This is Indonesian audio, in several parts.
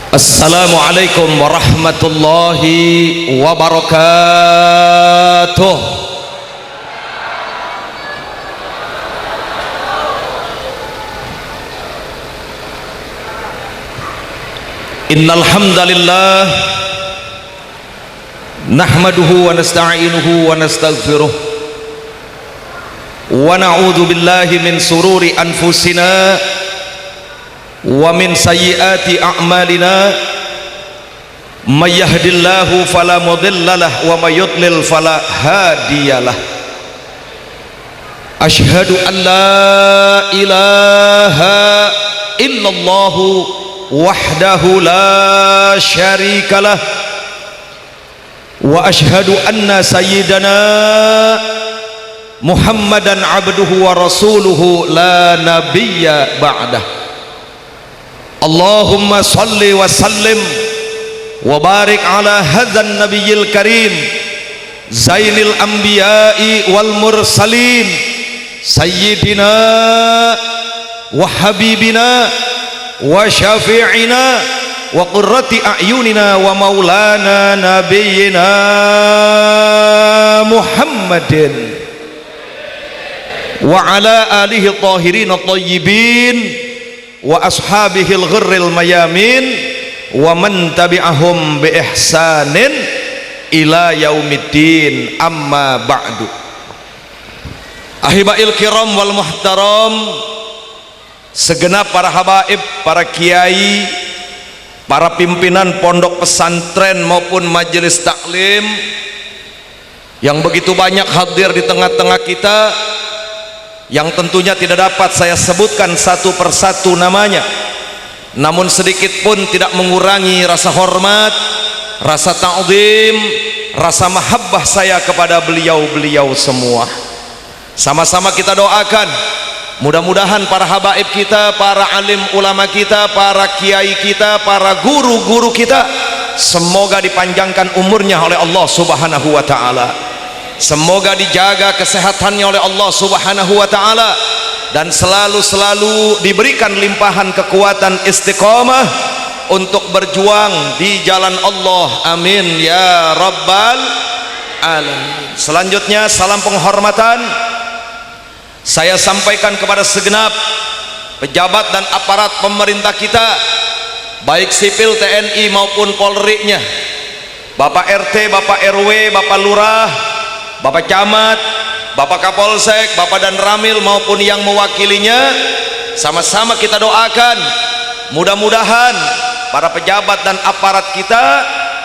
Assalamualaikum warahmatullahi wabarakatuh. Innal hamdalillah nahmaduhu wa nasta'inuhu wa nastaghfiruh wa na'udzu billahi min sururi anfusina wa min sayyiati a'malina may yahdihillahu fala mudhillalah wa may yudlil fala hadiyalah. Asyhadu an la ilaha illallah wahdahu la syarikalah wa asyhadu anna sayyidana Muhammadan abduhu wa rasuluhu la nabiyya ba'dah. Allahumma salli wa sallim wa barik ala hadzal nabiyil karim zainil anbiya'i wal mursalin sayyidina wa habibina wa syafi'ina wa qurrati a'yunina wa maulana nabiyyina Muhammadin wa ala alihi tahirin at-tayyibin wa ashabihil ghurril mayamin wa man tabi'ahum bi ihsanin ila yaumiddin, amma ba'du. Ahibail kiram wal muhtaram, segenap para habaib, para kiai, para pimpinan pondok pesantren maupun majelis taklim yang begitu banyak hadir di tengah-tengah kita, yang tentunya tidak dapat saya sebutkan satu persatu namanya, namun sedikit pun tidak mengurangi rasa hormat, rasa ta'zim, rasa mahabbah saya kepada beliau-beliau semua. Sama-sama kita doakan, mudah-mudahan para habaib kita, para alim ulama kita, para kiai kita, para guru-guru kita, semoga dipanjangkan umurnya oleh Allah Subhanahu wa ta'ala, semoga dijaga kesehatannya oleh Allah Subhanahu wa ta'ala, dan selalu diberikan limpahan kekuatan istiqamah untuk berjuang di jalan Allah, amin ya rabbal alamin. Selanjutnya salam penghormatan saya sampaikan kepada segenap pejabat dan aparat pemerintah kita, baik sipil TNI maupun Polri-nya, Bapak RT, Bapak RW, Bapak Lurah, Bapak Camat, Bapak Kapolsek, Bapak dan Ramil maupun yang mewakilinya. Sama-sama kita doakan mudah-mudahan para pejabat dan aparat kita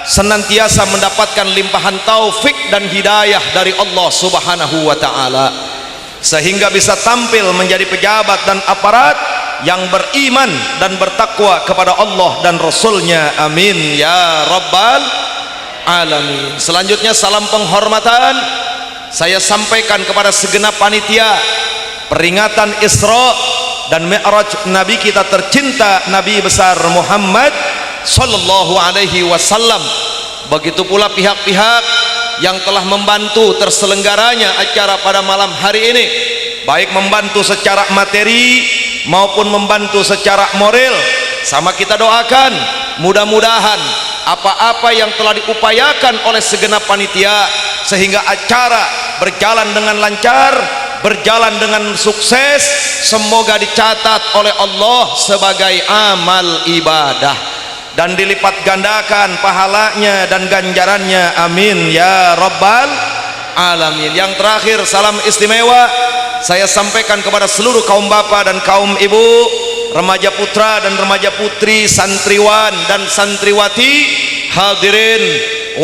senantiasa mendapatkan limpahan taufik dan hidayah dari Allah Subhanahu wa ta'ala, sehingga bisa tampil menjadi pejabat dan aparat yang beriman dan bertakwa kepada Allah dan Rasulnya, amin ya rabbal alamin. Selanjutnya salam penghormatan saya sampaikan kepada segenap panitia peringatan Isra dan Mi'raj Nabi kita tercinta, Nabi besar Muhammad sallallahu alaihi wasallam. Begitu pula pihak-pihak yang telah membantu terselenggaranya acara pada malam hari ini, baik membantu secara materi maupun membantu secara moral. Sama kita doakan mudah-mudahan apa-apa yang telah diupayakan oleh segenap panitia sehingga acara berjalan dengan lancar, berjalan dengan sukses, semoga dicatat oleh Allah sebagai amal ibadah dan dilipat gandakan pahalanya dan ganjarannya, amin ya rabbal alamin. Yang terakhir salam istimewa saya sampaikan kepada seluruh kaum bapak dan kaum ibu, remaja putra dan remaja putri, santriwan dan santriwati, hadirin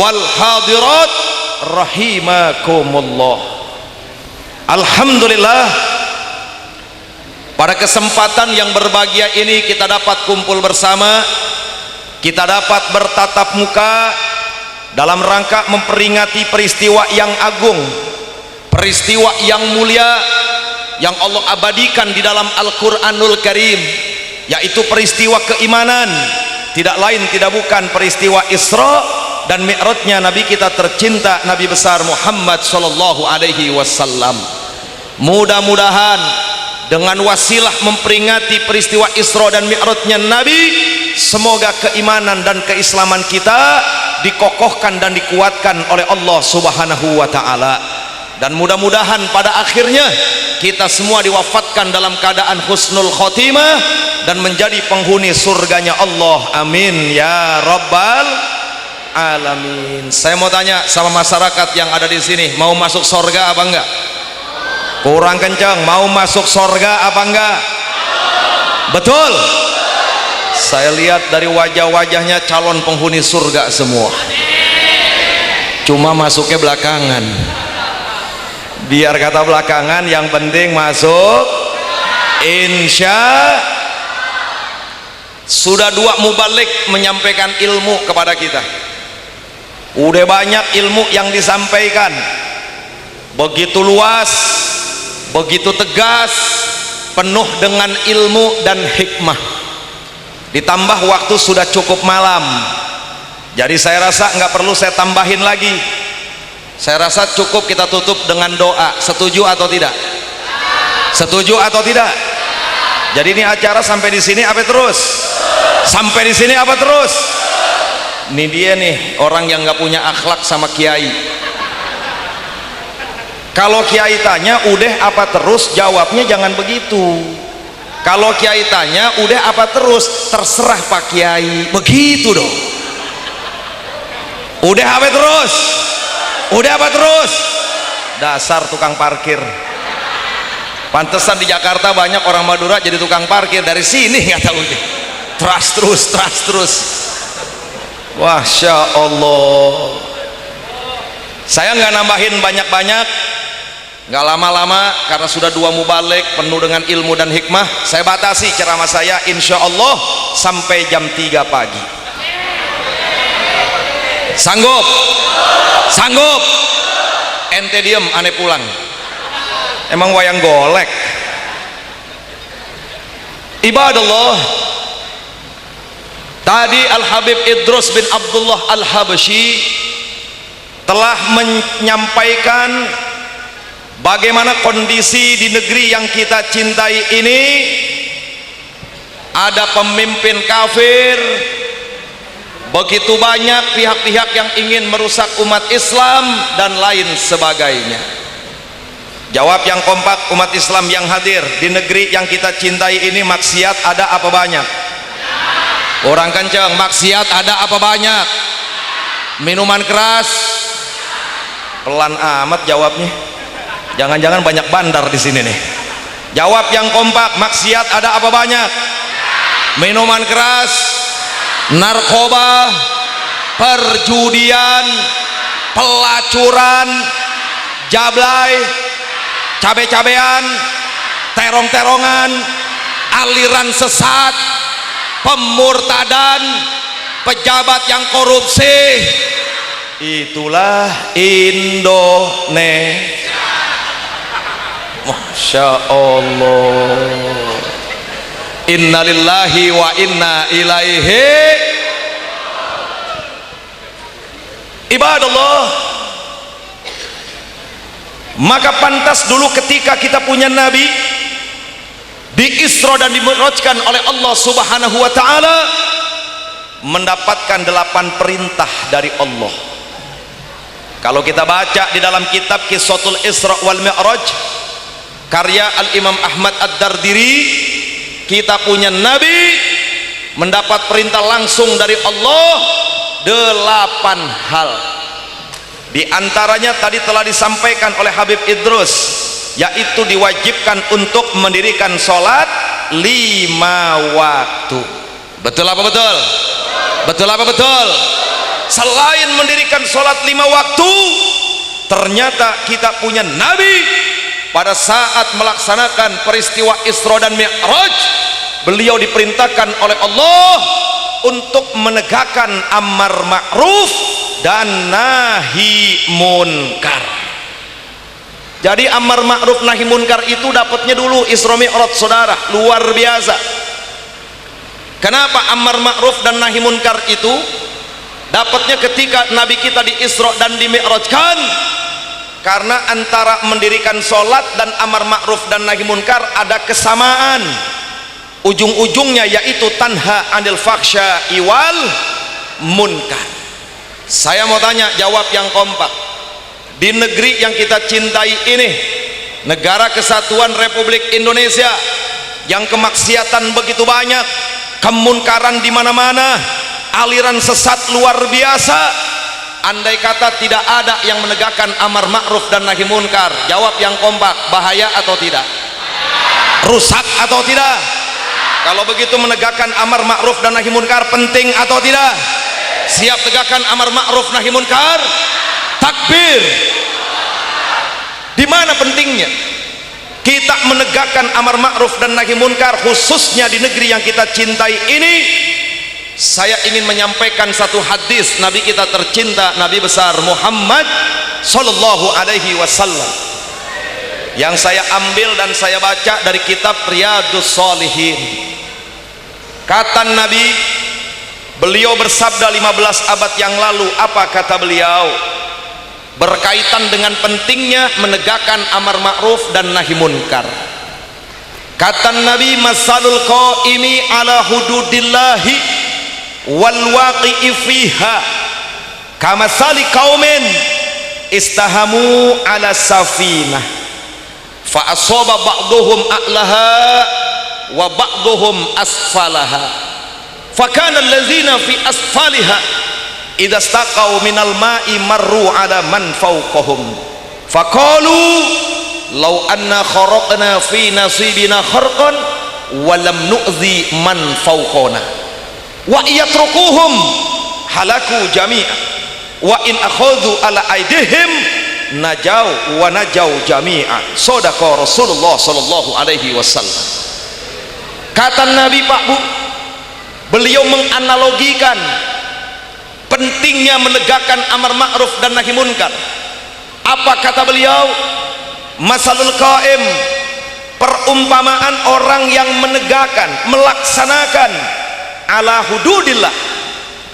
wal hadirat rahimakumullah. Alhamdulillah, pada kesempatan yang berbahagia ini kita dapat kumpul bersama, kita dapat bertatap muka dalam rangka memperingati peristiwa yang agung, peristiwa yang mulia yang Allah abadikan di dalam Al-Quranul Karim, yaitu peristiwa keimanan, tidak lain tidak bukan peristiwa Isra dan Mi'rajnya Nabi kita tercinta, Nabi besar Muhammad sallallahu alaihi wasallam. Mudah-mudahan dengan wasilah memperingati peristiwa Isra dan Mi'rajnya Nabi, semoga keimanan dan keislaman kita dikokohkan dan dikuatkan oleh Allah Subhanahu wa ta'ala, dan mudah-mudahan pada akhirnya kita semua diwafatkan dalam keadaan husnul khotimah dan menjadi penghuni surganya Allah, amin ya rabbal alamin. Saya mau tanya sama masyarakat yang ada di sini, mau masuk surga apa enggak? Kurang kencang, mau masuk surga apa enggak? Betul. Saya lihat dari wajah-wajahnya calon penghuni surga semua, cuma masuknya belakangan. Biar kata belakangan, yang penting masuk. Insya sudah 2 mubalik menyampaikan ilmu kepada kita. Udah banyak ilmu yang disampaikan, begitu luas, begitu tegas, penuh dengan ilmu dan hikmah. Ditambah waktu sudah cukup malam, jadi saya rasa nggak perlu saya tambahin lagi. Saya rasa cukup kita tutup dengan doa. Setuju atau tidak? Setuju atau tidak? Jadi ini acara sampai di sini apa terus? Sampai di sini apa terus? Ini dia nih orang yang nggak punya akhlak sama kiai. Kalau kiai tanya udah apa terus, jawabnya jangan begitu. Kalau kiai tanya udah apa terus, terserah Pak Kiai, begitu dong. Udah apa terus? Udah apa terus? Dasar tukang parkir. Pantesan di Jakarta banyak orang Madura jadi tukang parkir, dari sini nggak tahu deh. Trust terus. Masya Allah. Saya nggak nambahin banyak-banyak, nggak lama-lama, karena sudah 2 mubalik penuh dengan ilmu dan hikmah. Saya batasi ceramah saya insya Allah sampai jam 3 pagi. Sanggup? Sanggup? Ente diem, aneh pulang. Emang wayang golek. Ibadallah, tadi Al-Habib Idrus bin Abdullah Al-Habsyi telah menyampaikan bagaimana kondisi di negeri yang kita cintai ini. Ada pemimpin kafir, begitu banyak pihak-pihak yang ingin merusak umat Islam dan lain sebagainya. Jawab yang kompak umat Islam yang hadir, di negeri yang kita cintai ini maksiat ada apa banyak? Orang kencang, maksiat ada apa banyak? Minuman keras? Pelan amat jawabnya. Jangan-jangan banyak bandar di sini nih. Jawab yang kompak, maksiat ada apa banyak? Minuman keras, narkoba, perjudian, pelacuran, jablay, cabe-cabean, terong-terongan, aliran sesat, pemurtadan, pejabat yang korupsi. Itulah Indonesia. Masya Allah. Innalillahi wa inna ilaihi. Ibadallah, maka pantas dulu ketika kita punya Nabi di Isra dan Dimi'rajkan oleh Allah Subhanahu wa ta'ala, mendapatkan 8 perintah dari Allah. Kalau kita baca di dalam kitab Qissatul Isra wal Mi'raj karya Al-Imam Ahmad Ad-Dardiri, kita punya Nabi mendapat perintah langsung dari Allah 8 hal. Di antaranya tadi telah disampaikan oleh Habib Idrus, yaitu diwajibkan untuk mendirikan sholat 5 waktu. Betul apa betul? Betul apa betul? Selain mendirikan sholat 5 waktu, ternyata kita punya Nabi pada saat melaksanakan peristiwa Isra dan Mi'raj, beliau diperintahkan oleh Allah untuk menegakkan amar ma'ruf dan nahi munkar. Jadi amar ma'ruf nahi munkar itu dapatnya dulu Isra Mi'raj, saudara, luar biasa. Kenapa amar ma'ruf dan nahi munkar itu dapatnya ketika Nabi kita di Isra dan di Mi'rajkan? Karena antara mendirikan sholat dan amar ma'ruf dan nahi munkar ada kesamaan. ujung-ujungnya yaitu tanha anil faksha iwal munkar. Saya mau tanya, jawab yang kompak. Di negeri yang kita cintai ini, negara kesatuan Republik Indonesia, yang kemaksiatan begitu banyak, kemunkaran di mana-mana, aliran sesat luar biasa. Andai kata tidak ada yang menegakkan amar ma'ruf dan nahi munkar, jawab yang kompak, bahaya atau tidak? Rusak atau tidak? Kalau begitu menegakkan amar ma'ruf dan nahi munkar penting atau tidak? Siap tegakkan amar ma'ruf nahi munkar? Takbir. Di mana pentingnya kita menegakkan amar ma'ruf dan nahi munkar, khususnya di negeri yang kita cintai ini? Saya ingin menyampaikan satu hadis Nabi kita tercinta, Nabi besar Muhammad sallallahu alaihi wasallam, yang saya ambil dan saya baca dari kitab Riyadhus Shalihin. Kata Nabi, beliau bersabda 15 abad yang lalu. Apa kata beliau? Berkaitan dengan pentingnya menegakkan amar ma'ruf dan nahi munkar. Kata Nabi, masalul qaimi ala hududillahi wal waqi'i fiha kamasali qaumin istahamu ala safinah fa asaba ba'duhum a'laha wa ba'duhum asfalaha fa kana allazina fi asfaliha idza staqaw minal ma'i marru ala man fawqahum fa qalu law anna kharaqna fi nasibina kharqan wa lam nu'zi man fawqana wa yatrukuhum halaku jami'a wa in akhadhu ala aidihim najau wa najau jami'a. Shadaqa Rasulullah sallallahu alaihi wasallam. Kata Nabi, Pak Bu, beliau menganalogikan pentingnya menegakkan amar ma'ruf dan nahi munkar. Apa kata beliau? Masalul qaim, perumpamaan orang yang menegakkan, melaksanakan ala hududillah,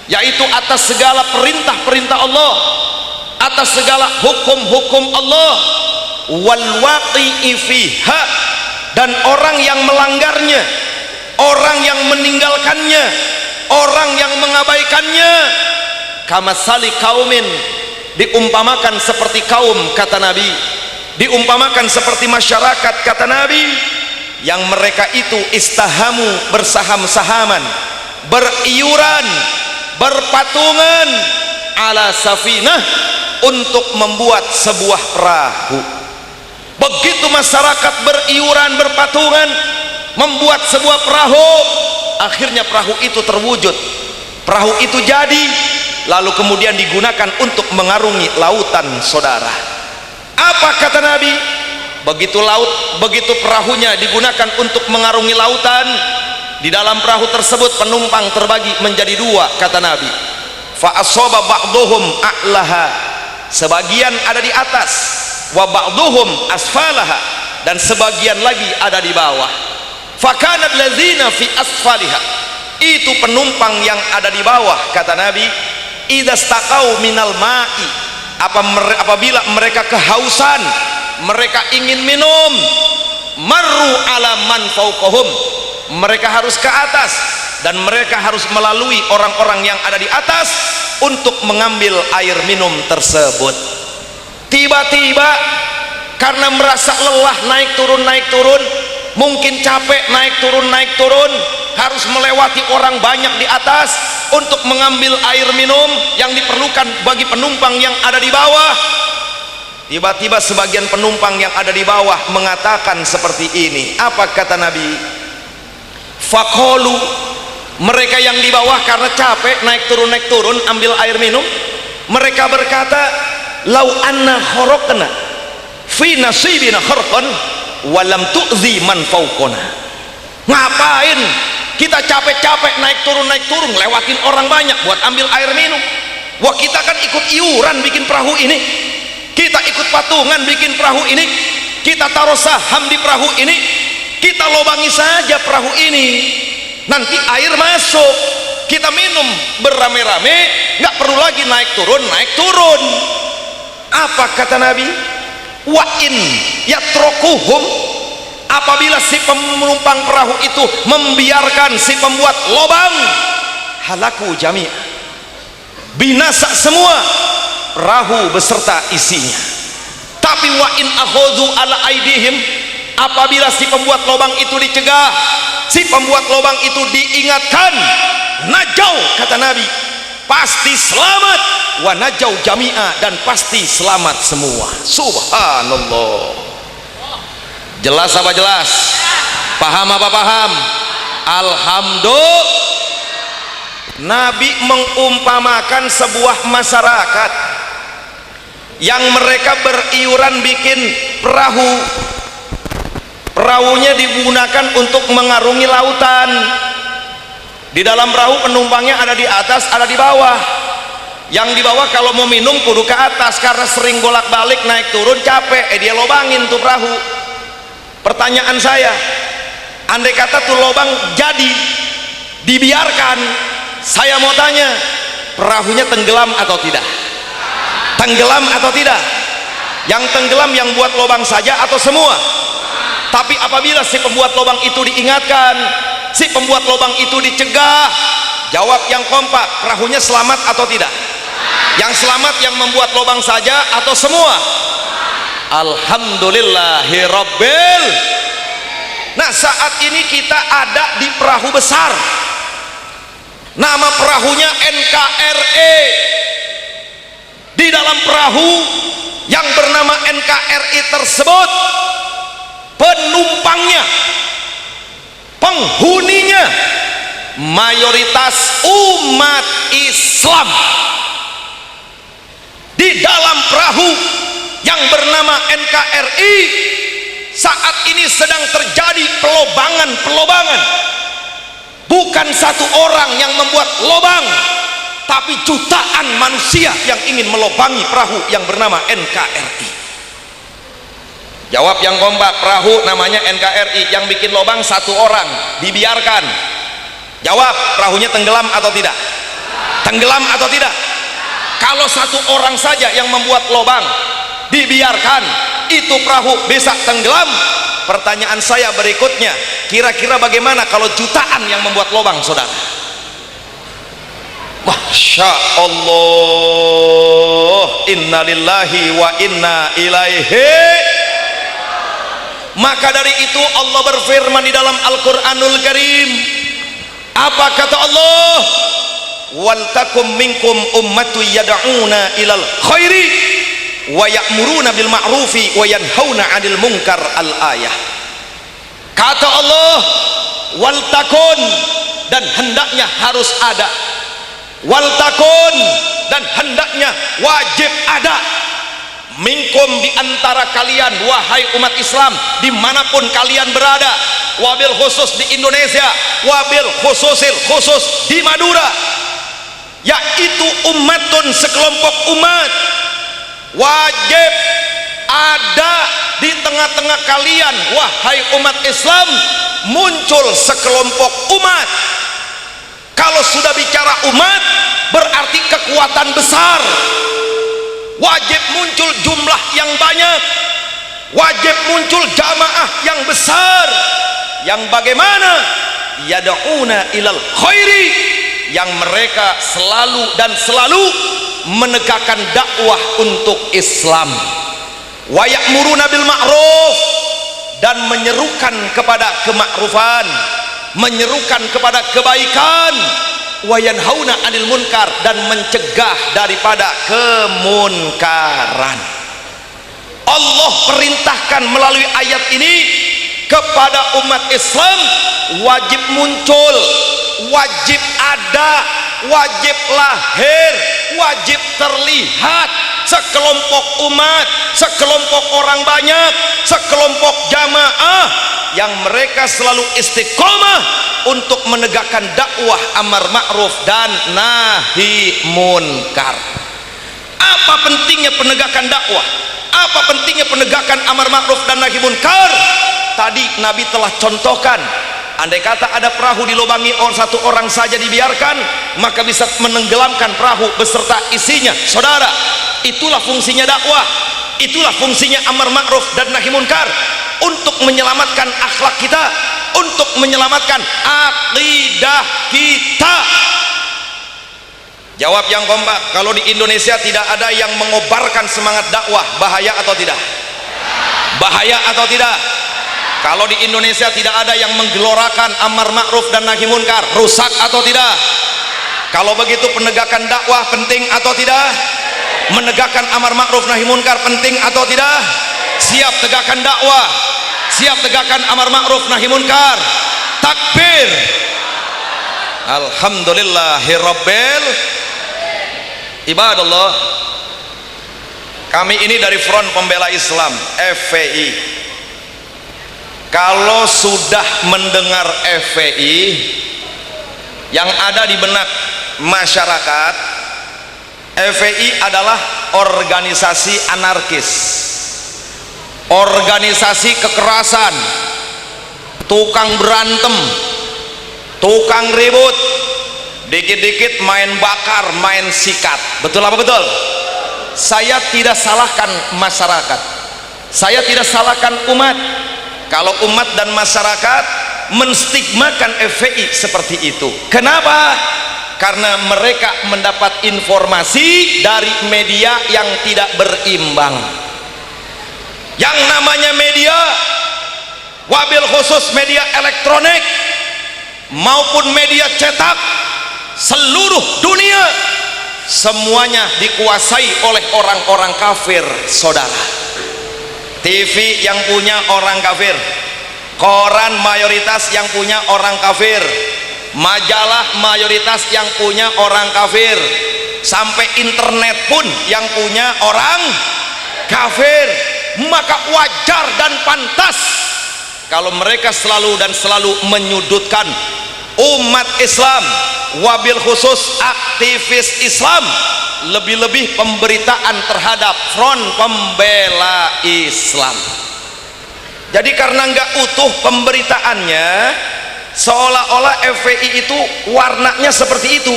yaitu atas segala perintah-perintah Allah, atas segala hukum-hukum Allah, wal waqi'i fiha, dan orang yang melanggarnya, orang yang meninggalkannya, orang yang mengabaikannya. Kamasali kaumin, diumpamakan seperti kaum, kata Nabi, diumpamakan seperti masyarakat, kata Nabi, yang mereka itu istahamu, bersaham-sahaman, beriuran, berpatungan ala safinah, untuk membuat sebuah perahu. Begitu masyarakat beriuran, berpatungan membuat sebuah perahu, akhirnya perahu itu terwujud, perahu itu jadi, lalu kemudian digunakan untuk mengarungi lautan, saudara. Apa kata Nabi? Begitu perahunya digunakan untuk mengarungi lautan, di dalam perahu tersebut penumpang terbagi menjadi dua, kata Nabi. Fa asaba ba'duhum a'laha, sebagian ada di atas, wa ba'duhum asfalaha, dan sebagian lagi ada di bawah. Fa kanat ladzina fi asfaliha, itu penumpang yang ada di bawah, kata Nabi, idastaqau minal ma'i, apabila mereka kehausan, mereka ingin minum, marru ala man fauqahum, mereka harus ke atas, dan mereka harus melalui orang-orang yang ada di atas untuk mengambil air minum tersebut. Tiba-tiba karena merasa lelah, naik turun, mungkin capek, naik turun, harus melewati orang banyak di atas untuk mengambil air minum yang diperlukan bagi penumpang yang ada di bawah. Tiba-tiba sebagian penumpang yang ada di bawah mengatakan seperti ini. Apa kata Nabi? Faqalu, mereka yang di bawah karena capek naik turun ambil air minum, mereka berkata, lau anna kharaqna fi nasibina kharqan wa lam tu'zi man fawqana. Ngapain kita capek-capek naik turun lewatin orang banyak buat ambil air minum? Wah, kita kan ikut iuran bikin perahu ini, kita ikut patungan bikin perahu ini, kita taruh saham di perahu ini, kita lobangi saja perahu ini, nanti air masuk, kita minum beramai-ramai, nggak perlu lagi naik turun. Apa kata Nabi? Wa in yatrokuhum, apabila si penumpang perahu itu membiarkan si pembuat lobang, halaku jami', binasa semua perahu beserta isinya. Tapi wa in akhadhu ala aidihim, apabila si pembuat lobang itu dicegah, si pembuat lobang itu diingatkan, najau, kata Nabi, pasti selamat, wa najau jami'a, dan pasti selamat semua. Subhanallah. Jelas apa jelas? Paham apa paham? Alhamdulillah. Nabi mengumpamakan sebuah masyarakat yang mereka beriuran bikin perahu. Perahunya digunakan untuk mengarungi lautan. Di dalam perahu penumpangnya ada di atas, ada di bawah. Yang di bawah kalau mau minum kudu ke atas, karena sering bolak-balik naik turun capek, dia lobangin tuh perahu. Pertanyaan saya, andai kata tuh lobang jadi dibiarkan, saya mau tanya, perahunya tenggelam atau tidak? Tenggelam atau tidak? Yang tenggelam yang buat lobang saja atau semua? Tapi apabila si pembuat lobang itu diingatkan, si pembuat lobang itu dicegah, jawab yang kompak, perahunya selamat atau tidak? Yang selamat yang membuat lobang saja atau semua? Alhamdulillahirabbil. Nah, saat ini kita ada di perahu besar, nama perahunya NKRI. Di dalam perahu yang bernama NKRI tersebut, penumpangnya, penghuninya mayoritas umat Islam. Di dalam perahu yang bernama NKRI saat ini sedang terjadi pelobangan. Bukan satu orang yang membuat lobang, tapi jutaan manusia yang ingin melobangi perahu yang bernama NKRI. Jawab yang kompak, perahu namanya NKRI, yang bikin lobang satu orang, dibiarkan. Jawab, perahunya tenggelam atau tidak? Tenggelam atau tidak? Kalau satu orang saja yang membuat lobang, dibiarkan, itu perahu bisa tenggelam. Pertanyaan saya berikutnya, kira-kira bagaimana kalau jutaan yang membuat lobang, saudara? Masya Allah, inna lillahi wa inna ilaihi. Maka dari itu Allah berfirman di dalam Al-Quranul Karim, apa kata Allah? Wal takum minkum ummatu yad'una ilal khairi wa ya'muruna bil ma'rufi wa yanhauna 'anil munkar. Al-ayah. Kata Allah, wal takun, dan hendaknya harus ada, wal takun, dan hendaknya wajib ada, minkum, di antara kalian, wahai umat Islam dimanapun kalian berada, wabil khusus di Indonesia, wabil khusus di Madura, yaitu ummatun, sekelompok umat, wajib ada di tengah-tengah kalian, wahai umat Islam, muncul sekelompok umat. Kalau sudah bicara umat, berarti kekuatan besar. Wajib muncul jumlah yang banyak, wajib muncul jamaah yang besar, yang bagaimana? Yad'una ilal khairi, yang mereka selalu menegakkan dakwah untuk Islam. Wa ya'muruna bil ma'ruf, dan menyerukan kepada kemakrufan, menyerukan kepada kebaikan. Wa yanhauna 'anil munkar, dan mencegah daripada kemunkaran. Allah perintahkan melalui ayat ini kepada umat Islam, wajib muncul, wajib ada, wajib lahir, wajib terlihat sekelompok umat, sekelompok orang banyak, sekelompok jamaah yang mereka selalu istiqomah untuk menegakkan dakwah amar ma'ruf dan nahi munkar. Apa pentingnya penegakan dakwah? Apa pentingnya penegakan amar ma'ruf dan nahi munkar? Tadi Nabi telah contohkan, andai kata ada perahu dilobangi satu orang saja dibiarkan, maka bisa menenggelamkan perahu beserta isinya. Saudara, itulah fungsinya dakwah, itulah fungsinya amar ma'ruf dan nahi munkar. untuk menyelamatkan akhlak kita, untuk menyelamatkan akidah kita. Jawab yang kompak. Kalau di Indonesia tidak ada yang mengobarkan semangat dakwah, bahaya atau tidak? Bahaya atau tidak? Kalau di Indonesia tidak ada yang menggelorakan amar ma'ruf dan nahi munkar, rusak atau tidak? Kalau begitu penegakan dakwah penting atau tidak? Menegakkan amar ma'ruf nahi munkar penting atau tidak? Siap tegakkan dakwah, siap tegakkan amar ma'ruf nahi munkar. Takbir. Alhamdulillahirabbil ibadallah. Kami ini dari Front Pembela Islam FPI. Kalau sudah mendengar FPI, yang ada di benak masyarakat, FPI adalah organisasi anarkis, organisasi kekerasan, tukang berantem, tukang ribut, dikit-dikit main bakar, main sikat. Betul apa betul? Saya tidak salahkan masyarakat, saya tidak salahkan umat kalau umat dan masyarakat menstigmakan FPI seperti itu. Kenapa? Karena mereka mendapat informasi dari media yang tidak berimbang. Yang namanya media, wabil khusus media elektronik maupun media cetak, seluruh dunia semuanya dikuasai oleh orang-orang kafir, saudara. TV yang punya orang kafir, koran mayoritas yang punya orang kafir, majalah mayoritas yang punya orang kafir, sampai internet pun yang punya orang kafir. Maka wajar dan pantas kalau mereka selalu menyudutkan umat Islam, wabil khusus aktivis Islam, lebih-lebih pemberitaan terhadap Front Pembela Islam. Jadi karena nggak utuh pemberitaannya, seolah-olah FPI itu warnanya seperti itu,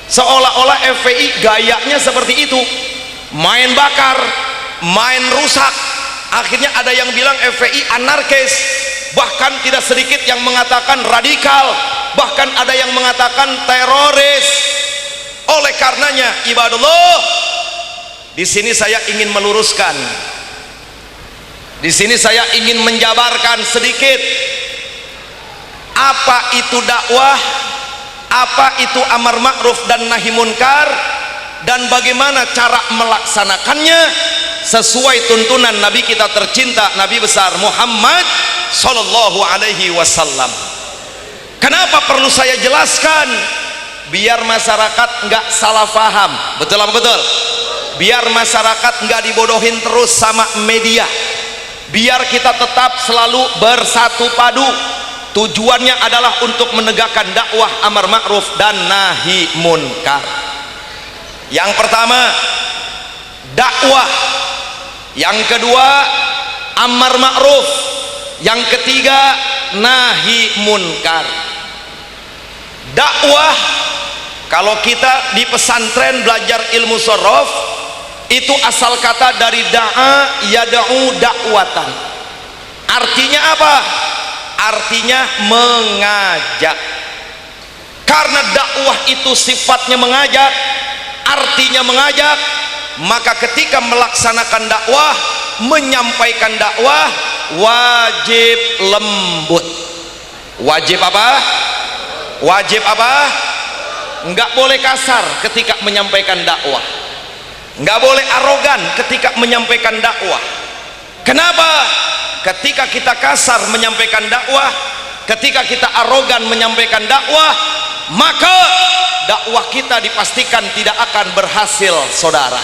seolah-olah FPI gayanya seperti itu, main bakar, main rusak. Akhirnya ada yang bilang FPI anarkis, bahkan tidak sedikit yang mengatakan radikal, bahkan ada yang mengatakan teroris. Oleh karenanya ibadallah, di sini saya ingin meluruskan, di sini saya ingin menjabarkan sedikit apa itu dakwah, apa itu amar ma'ruf dan nahi munkar, dan bagaimana cara melaksanakannya sesuai tuntunan Nabi kita tercinta, Nabi besar Muhammad sallallahu alaihi wasallam. Kenapa perlu saya jelaskan? Biar masyarakat nggak salah paham. Betul apa betul? Biar masyarakat nggak dibodohin terus sama media, biar kita tetap selalu bersatu padu. Tujuannya adalah untuk menegakkan dakwah amar ma'ruf dan nahi munkar. Yang pertama dakwah, yang kedua amar ma'ruf, yang ketiga nahi munkar. Dakwah, kalau kita di pesantren belajar ilmu sorof, itu asal kata dari da'a yada'u dakwatan. Artinya apa? Artinya mengajak. Karena dakwah itu sifatnya mengajak, artinya mengajak, maka ketika melaksanakan dakwah, menyampaikan dakwah, wajib lembut. Wajib apa? Wajib apa? Enggak boleh kasar ketika menyampaikan dakwah, enggak boleh arogan ketika menyampaikan dakwah. Kenapa? Ketika kita kasar menyampaikan dakwah, ketika kita arogan menyampaikan dakwah, maka dakwah kita dipastikan tidak akan berhasil, saudara.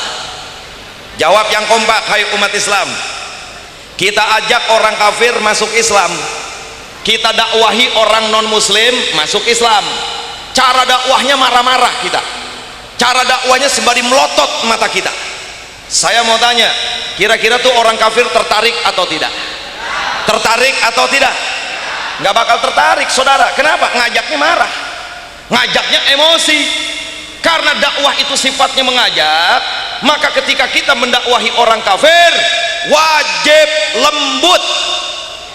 Jawab yang kompak, hai umat Islam. Kita ajak orang kafir masuk Islam, kita dakwahi orang non muslim masuk Islam. Cara dakwahnya marah-marah kita, cara dakwahnya sembari melotot mata kita. Saya mau tanya, kira-kira tuh orang kafir tertarik atau tidak? Tertarik atau tidak? Nggak bakal tertarik, saudara. Kenapa? Ngajaknya marah, ngajaknya emosi. Karena dakwah itu sifatnya mengajak, maka ketika kita mendakwahi orang kafir, wajib lembut.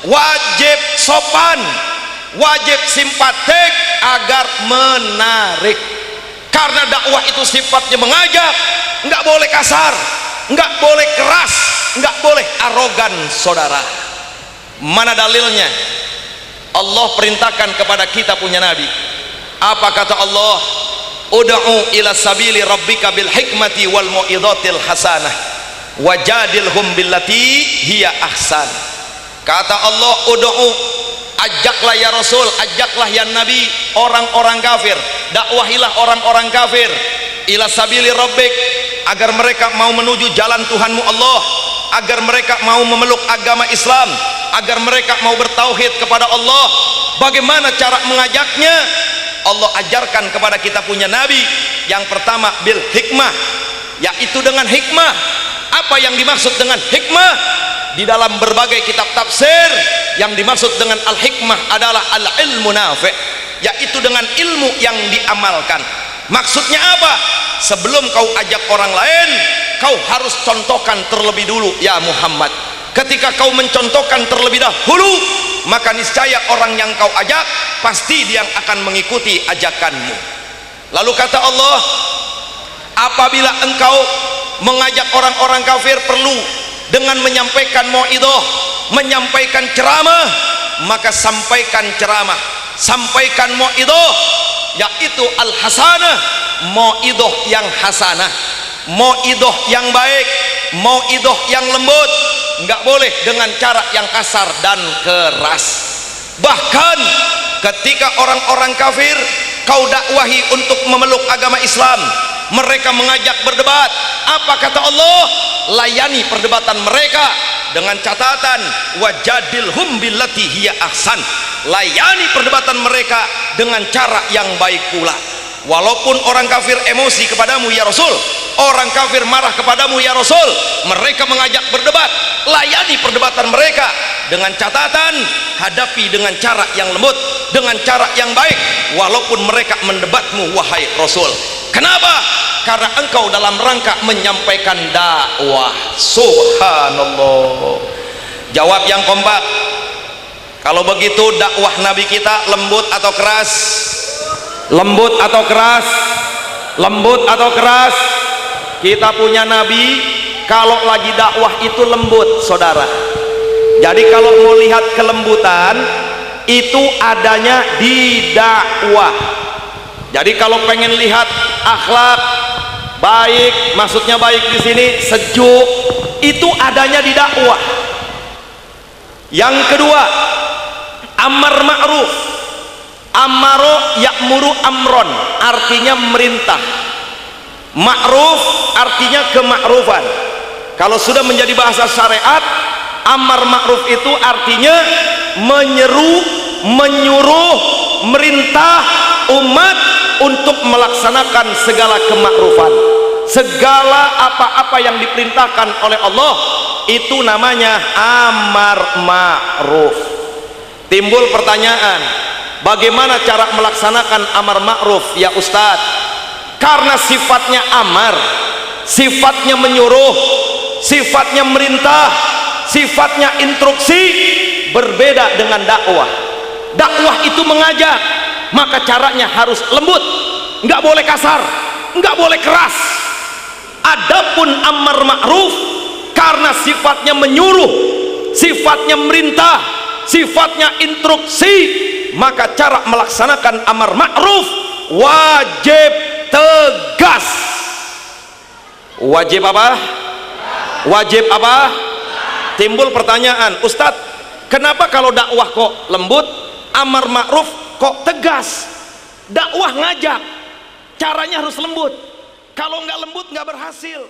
wajib sopan, wajib simpatik agar menarik. Karena dakwah itu sifatnya mengajak, nggak boleh kasar, nggak boleh keras, nggak boleh arogan, saudara. Mana dalilnya? Allah perintahkan kepada kita punya nabi. Apa kata Allah? Ud'u ila sabili rabbika bil hikmati wal mau'izatil hasanah wajadilhum billati hiya ahsan. Kata Allah, ud'u, ajaklah ya Rasul, ajaklah ya Nabi orang-orang kafir, dakwahilah orang-orang kafir ila sabili rabbik, agar mereka mau menuju jalan Tuhanmu Allah, agar mereka mau memeluk agama Islam, agar mereka mau bertauhid kepada Allah. Bagaimana cara mengajaknya? Allah ajarkan kepada kita punya nabi. Yang pertama bil hikmah, yaitu dengan hikmah. Apa yang dimaksud dengan hikmah? Di dalam berbagai kitab tafsir, yang dimaksud dengan al-hikmah adalah al-ilmu nafi', yaitu dengan ilmu yang diamalkan. Maksudnya apa? Sebelum kau ajak orang lain, kau harus contohkan terlebih dulu ya Muhammad. Ketika kau mencontohkan terlebih dahulu, maka niscaya orang yang kau ajak pasti dia akan mengikuti ajakanmu. Lalu kata Allah, apabila engkau mengajak orang-orang kafir perlu dengan menyampaikan mau'idhah, menyampaikan ceramah, maka sampaikan ceramah, sampaikan mau'idhah, yaitu al-hasanah, mau'idhah yang hasanah, mau'idhah yang baik, mau'idhah yang lembut. Enggak boleh dengan cara yang kasar dan keras. Bahkan ketika orang-orang kafir kau dakwahi untuk memeluk agama Islam, mereka mengajak berdebat, apa kata Allah? Layani perdebatan mereka dengan catatan wajadilhum billati hiya ahsan, layani perdebatan mereka dengan cara yang baik pula. Walaupun orang kafir emosi kepadamu ya Rasul, orang kafir marah kepadamu ya Rasul, mereka mengajak berdebat, layani perdebatan mereka dengan catatan hadapi dengan cara yang lembut, dengan cara yang baik, walaupun mereka mendebatmu wahai Rasul. Kenapa? Karena engkau dalam rangka menyampaikan dakwah. Subhanallah. Jawab yang kompak. Kalau begitu dakwah Nabi kita lembut atau keras? Lembut atau keras? Lembut atau keras? Kita punya Nabi kalau lagi dakwah itu lembut, saudara. Jadi kalau mau lihat kelembutan itu adanya di dakwah. Jadi kalau pengen lihat akhlak baik, maksudnya baik di sini sejuk, itu adanya di dakwah. Yang kedua, amar ma'ruf. Amaro ya'muru amron, artinya merintah. Ma'ruf artinya kema'rufan. Kalau sudah menjadi bahasa syariat, amar ma'ruf itu artinya menyeru, menyuruh, merintah umat untuk melaksanakan segala kemakrufan. Segala apa-apa yang diperintahkan oleh Allah itu namanya amar ma'ruf. Timbul pertanyaan, bagaimana cara melaksanakan amar ma'ruf ya Ustadz? Karena sifatnya amar, sifatnya menyuruh, sifatnya merintah, sifatnya instruksi, berbeda dengan dakwah. Dakwah itu mengajak, maka caranya harus lembut, nggak boleh kasar, nggak boleh keras. Adapun amar ma'ruf, karena sifatnya menyuruh, sifatnya merintah, sifatnya instruksi, maka cara melaksanakan amar ma'ruf wajib tegas. Wajib apa? Wajib apa? Timbul pertanyaan, Ustadz, kenapa kalau dakwah kok lembut, amar ma'ruf kok tegas? Dakwah ngajak, caranya harus lembut. Kalau nggak lembut nggak berhasil.